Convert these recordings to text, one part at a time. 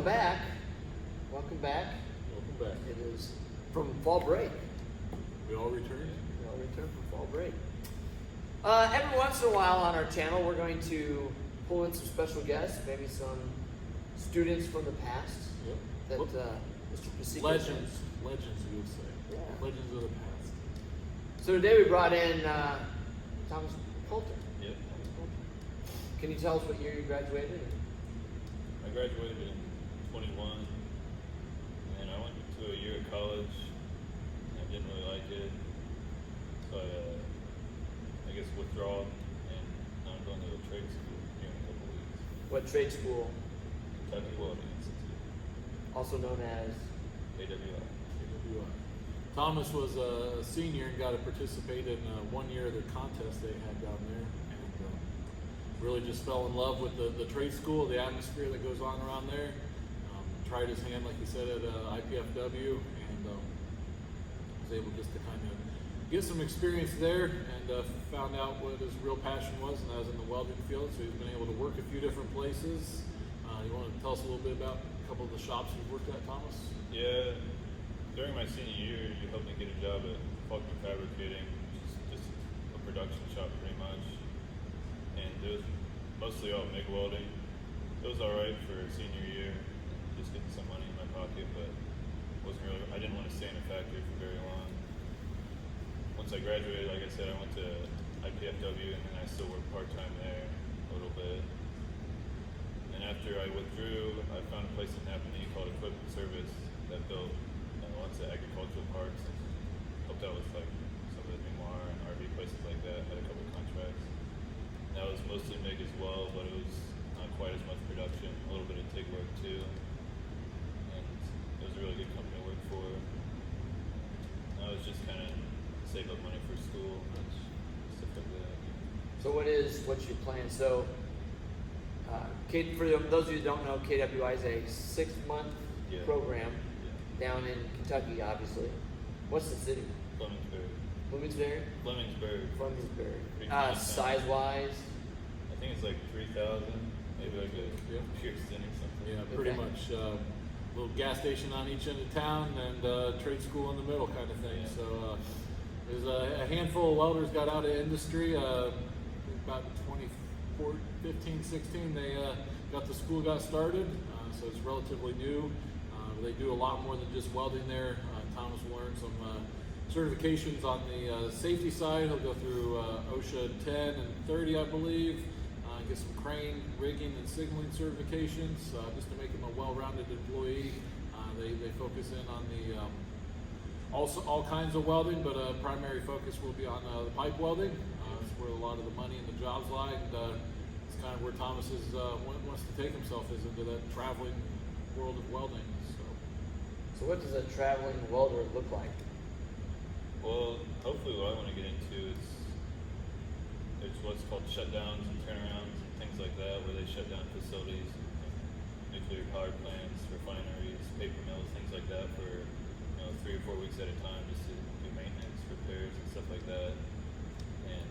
welcome back. Welcome back. Welcome back. It is from fall break. We all returned. We all returned from fall break. Every once in a while on our channel, we're going to pull in some special guests, maybe some students from the past that Mr. Paseka. Legends, you would say. Yeah. Legends of the past. So today we brought in Thomas Coulter. Yep. Can you tell us what year you graduated? I graduated in 21, and I went to a year of college, and I didn't really like it, so I guess withdrawal, and now I'm going to a trade school here in a couple of weeks. What trade school? Kentucky Welding Institute, Also known as? KWI. Thomas was a senior and got to participate in 1 year of the contest they had down there, and really just fell in love with the trade school, the atmosphere that goes on around there. Tried his hand, like he said, at IPFW, and was able just to kind of get some experience there, and found out what his real passion was, and that was in the welding field. So he's been able to work a few different places. You want to tell us a little bit about a couple of the shops you've worked at, Thomas? Yeah, during my senior year, you helped me get a job at Faulkner Fabricating, which is just a production shop pretty much. And it was mostly all MIG welding. It was alright for senior year, just getting some money in my pocket, but I didn't want to stay in a factory for very long. Once I graduated, like I said, I went to IPFW, and then I still worked part-time there a little bit. And after I withdrew, I found a place in Napanee called Equipment Service that built lots of agricultural parts and helped out with like some of the Memoir and RV places like that. Had a couple contracts. And that was mostly MIG as well, but it was not quite as much production. A little bit of TIG work too. And it was a really good company to work for. And I was just kind of save up money for school and stuff like that. So what's your plan? So for those of you who don't know, KWI is a 6-month program down in Kentucky, obviously. What's the city? Bloomington. Flemington. Nice Size-wise? I think it's like 3,000, maybe like a Pearson or something. Yeah, pretty much. Little gas station on each end of town and trade school in the middle kind of thing. Yeah. So there's a handful of welders got out of industry. About 2015, 16, they got the school got started. So it's relatively new. They do a lot more than just welding there. Thomas will learn some certifications on the safety side. He'll go through OSHA 10 and 30, I believe. Get some crane, rigging, and signaling certifications just to make him a well-rounded employee. They focus in on the also all kinds of welding, but a primary focus will be on the pipe welding. That's where a lot of the money and the jobs lie, and it's kind of where Thomas wants to take himself is into that traveling world of welding. So what does a traveling welder look like? Well, hopefully what I want to get into is there's what's called shutdowns and turnarounds and things like that, where they shut down facilities, nuclear power plants, refineries, paper mills, things like that for 3 or 4 weeks at a time, just to do maintenance, repairs, and stuff like that. And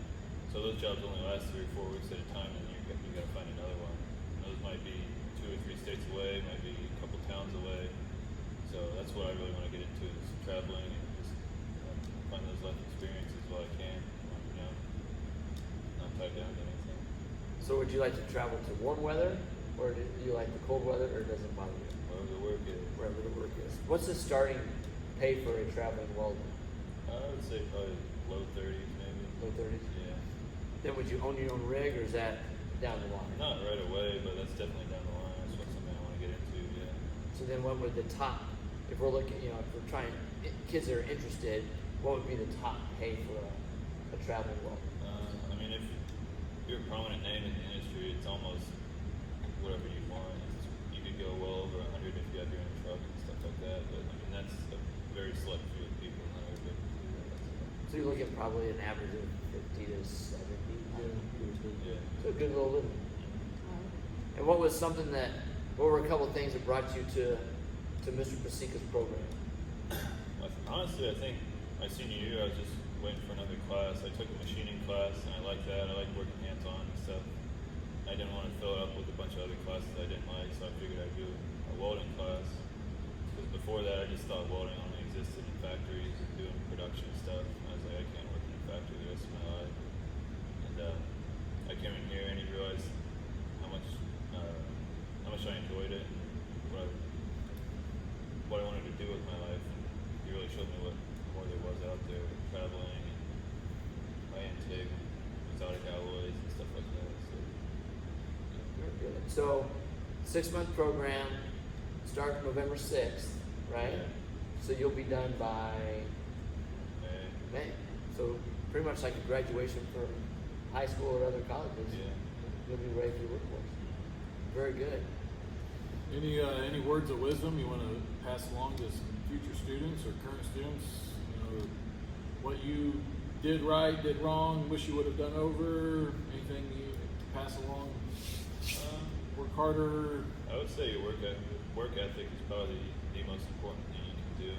so those jobs only last 3 or 4 weeks at a time, and you got to find another one. And those might be 2 or 3 states away, might be a couple towns away. So that's what I really want to get into is traveling and just find those life experiences while I can, not tied down to anything. So would you like to travel to warm weather, or do you like the cold weather, or does it bother you? Wherever the work is. Wherever the work is. What's the starting pay for a traveling welder? I would say probably low 30s maybe. Low 30s? Yeah. Then would you own your own rig, or is that down the line? Not right away, but that's definitely down the line. That's something I want to get into, yeah. So then what would the top, if we're looking, if we're trying, kids that are interested, what would be the top pay for a traveling welder? I mean, if you're a prominent name in the industry, it's almost whatever you want. You could go well over 100 if you have your own truck and stuff like that, but I mean, that's a very select few of people. Not everybody can do that. So you're looking at probably an average of 50 to 70. Yeah. So a good little living. And what was something what were a couple of things that brought you to Mr. Paseka's program? Honestly, I think my senior year, I was just waiting for another class. I took a machining class, and I liked that. I liked working hands-on and stuff. I didn't want to fill it up with a bunch of other classes I didn't like, so I figured I'd do a welding class. Because before that, I just thought welding only existed in factories and doing production stuff. And I was like, I can't work in a factory the rest of my life. And I came in here and I realized how much I enjoyed it, and what I wanted to do with my life. And he really showed me what more there was out there, traveling and high-end TIG, exotic alloys and stuff like that. So, Very good. So, 6-month program, start November 6th, right? Yeah. So you'll be done by May. So pretty much like a graduation from high school or other colleges. Yeah. You'll be ready for the workforce. Very good. Any words of wisdom you want to pass along to some future students or current students? You know, what you did right, did wrong, wish you would have done over. Anything you pass along? Work harder. I would say your work ethic is probably the most important thing you can do,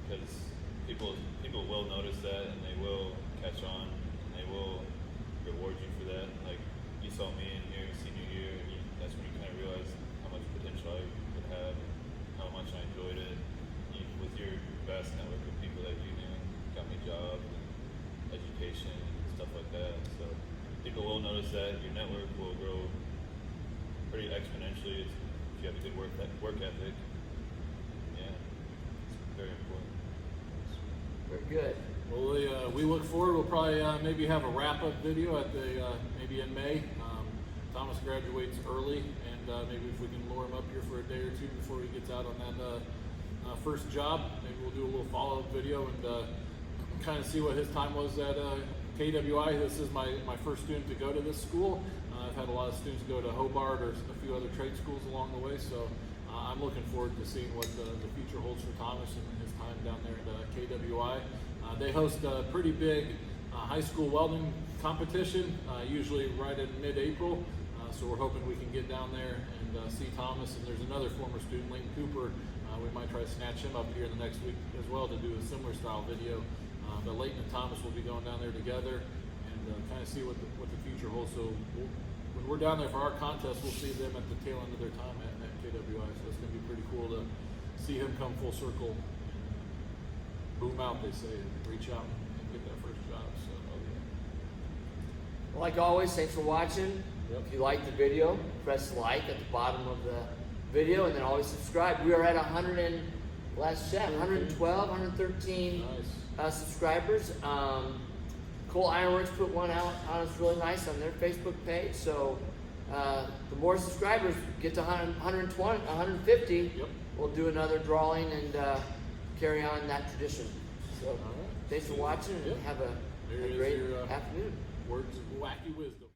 because people will notice that and they will catch on and they will reward you for that. Like you saw me in here senior year, and that's when you kind of realize how much potential I could have, how much I enjoyed it. With your vast network of people that you knew, got me jobs and education and stuff like that. So people will notice that. Your network will grow pretty exponentially if you have a good work ethic. Yeah, it's very important. Very good. Well, we look forward. We'll probably maybe have a wrap-up video at the maybe in May. Thomas graduates early, and maybe if we can lure him up here for a day or two before he gets out on that first job, maybe we'll do a little follow-up video and kind of see what his time was at KWI. This is my first student to go to this school. I've had a lot of students go to Hobart or a few other trade schools along the way, so I'm looking forward to seeing what the future holds for Thomas and his time down there at KWI. They host a pretty big high school welding competition, usually right in mid-April, so we're hoping we can get down there and see Thomas. And there's another former student, Layton Cooper. We might try to snatch him up here in the next week as well to do a similar style video. But Layton and Thomas will be going down there together and kind of see what the future holds. So when we're down there for our contest, we'll see them at the tail end of their time at KWI. So it's going to be pretty cool to see him come full circle, boom out, they say, and reach out and get that first job. So, Well, like always, thanks for watching. Yep. If you like the video, press like at the bottom of the video, and then always subscribe. We are at 112, 113 nice. subscribers. Cole Ironworks put one out on us really nice on their Facebook page. So the more subscribers get to 120, 150, Yep. we'll do another drawing and carry on that tradition. So All right. thanks for watching, and Yep. have There a is great your, afternoon. Words of wacky wisdom.